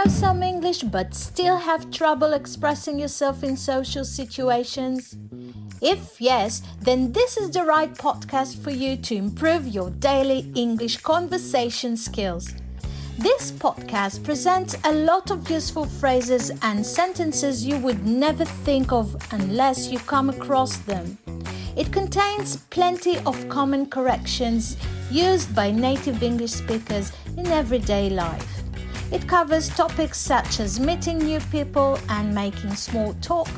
know some English but still have trouble expressing yourself in social situations? If yes, then this is the right podcast for you to improve your daily English conversation skills. This podcast presents a lot of useful phrases and sentences you would never think of unless you come across them. It contains plenty of common corrections used by native English speakers in everyday life. It covers topics such as meeting new people and making small talk,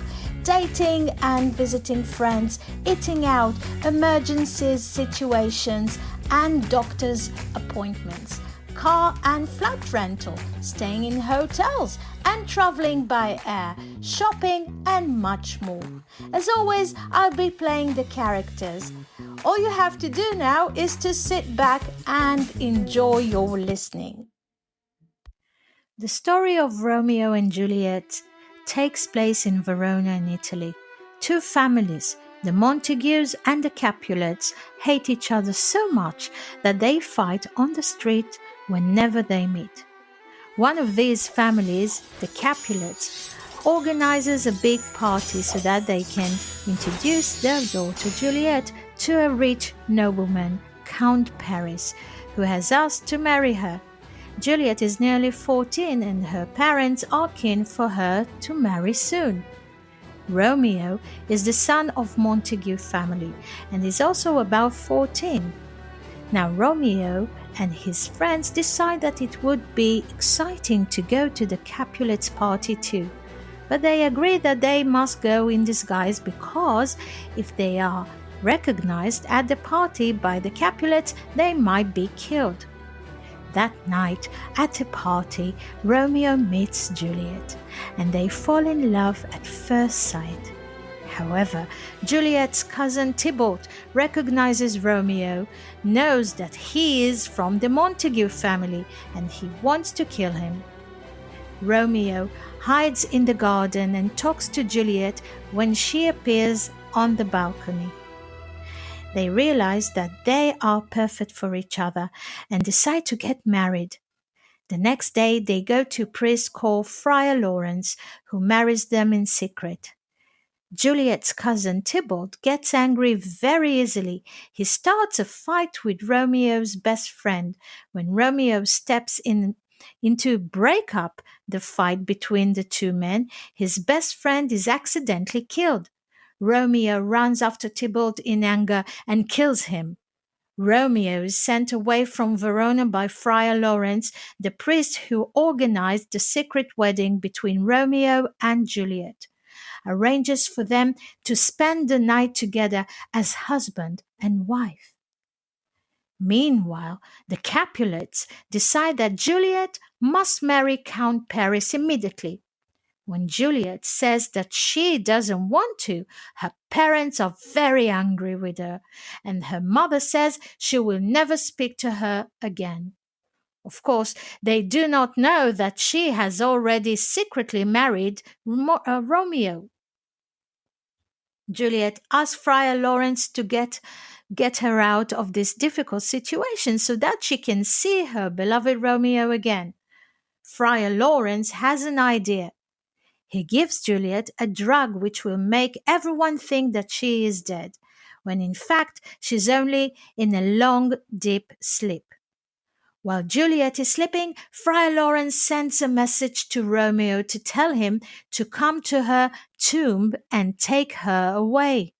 dating and visiting friends, eating out, emergencies, situations, and doctor's appointments, car and flat rental, staying in hotels and traveling by air, shopping and much more. As always, I'll be playing the characters. All you have to do now is to sit back and enjoy your listening. The story of Romeo and Juliet takes place in Verona in Italy. Two families, the Montagues and the Capulets, hate each other so much that they fight on the street whenever they meet. One of these families, the Capulets, organizes a big party so that they can introduce their daughter Juliet to a rich nobleman, Count Paris, who has asked to marry her. Juliet is nearly 14 and her parents are keen for her to marry soon. Romeo is the son of Montague family and is also about 14. Now Romeo and his friends decide that it would be exciting to go to the Capulets' party too, but they agree that they must go in disguise because if they are recognized at the party by the Capulets, they might be killed. That night, at a party, Romeo meets Juliet, and they fall in love at first sight. However, Juliet's cousin Tybalt recognizes Romeo, knows that he is from the Montague family, and he wants to kill him. Romeo hides in the garden and talks to Juliet when she appears on the balcony. They realize that they are perfect for each other and decide to get married. The next day, they go to a priest called Friar Lawrence, who marries them in secret. Juliet's cousin Tybalt gets angry very easily. He starts a fight with Romeo's best friend. When Romeo steps in to break up the fight between the two men, his best friend is accidentally killed. Romeo runs after Tybalt in anger and kills him. Romeo is sent away from Verona by Friar Lawrence, the priest who organized the secret wedding between Romeo and Juliet, arranges for them to spend the night together as husband and wife. Meanwhile, the Capulets decide that Juliet must marry Count Paris immediately. When Juliet says that she doesn't want to, her parents are very angry with her, and her mother says she will never speak to her again. Of course, they do not know that she has already secretly married Romeo. Juliet asks Friar Lawrence to get her out of this difficult situation so that she can see her beloved Romeo again. Friar Lawrence has an idea. He gives Juliet a drug which will make everyone think that she is dead, when in fact she's only in a long, deep sleep. While Juliet is sleeping, Friar Lawrence sends a message to Romeo to tell him to come to her tomb and take her away.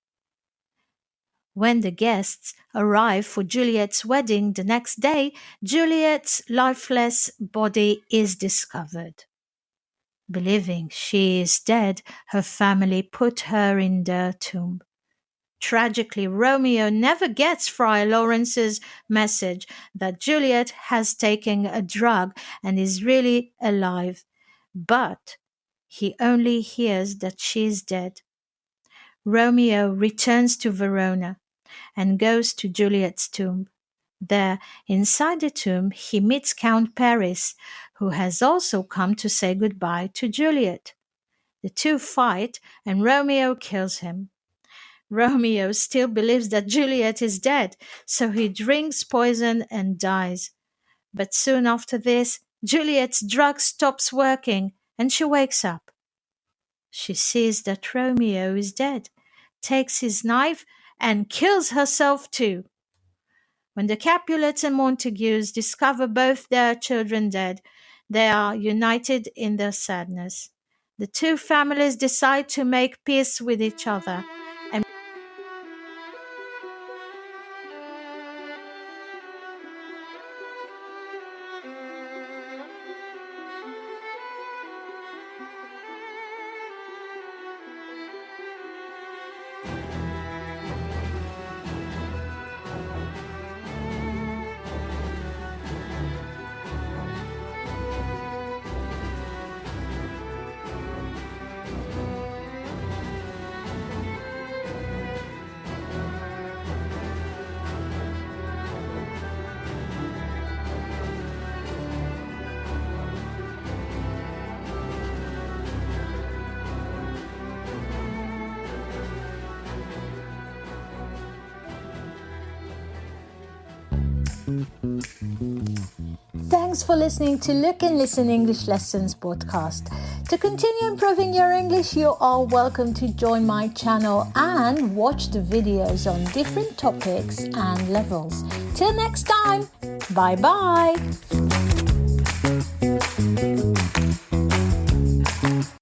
When the guests arrive for Juliet's wedding the next day, Juliet's lifeless body is discovered. Believing she is dead, her family put her in their tomb. Tragically, Romeo never gets Friar Lawrence's message that Juliet has taken a drug and is really alive, but he only hears that she is dead. Romeo returns to Verona and goes to Juliet's tomb. There, inside the tomb, he meets Count Paris, who has also come to say goodbye to Juliet. The two fight, and Romeo kills him. Romeo still believes that Juliet is dead, so he drinks poison and dies. But soon after this, Juliet's drug stops working and she wakes up. She sees that Romeo is dead, takes his knife, and kills herself too. When the Capulets and Montagues discover both their children dead, they are united in their sadness. The two families decide to make peace with each other and Thanks for listening to Look and Listen English Lessons podcast. To continue improving your English, you are welcome to join my channel and watch the videos on different topics and levels. Till next time, bye bye.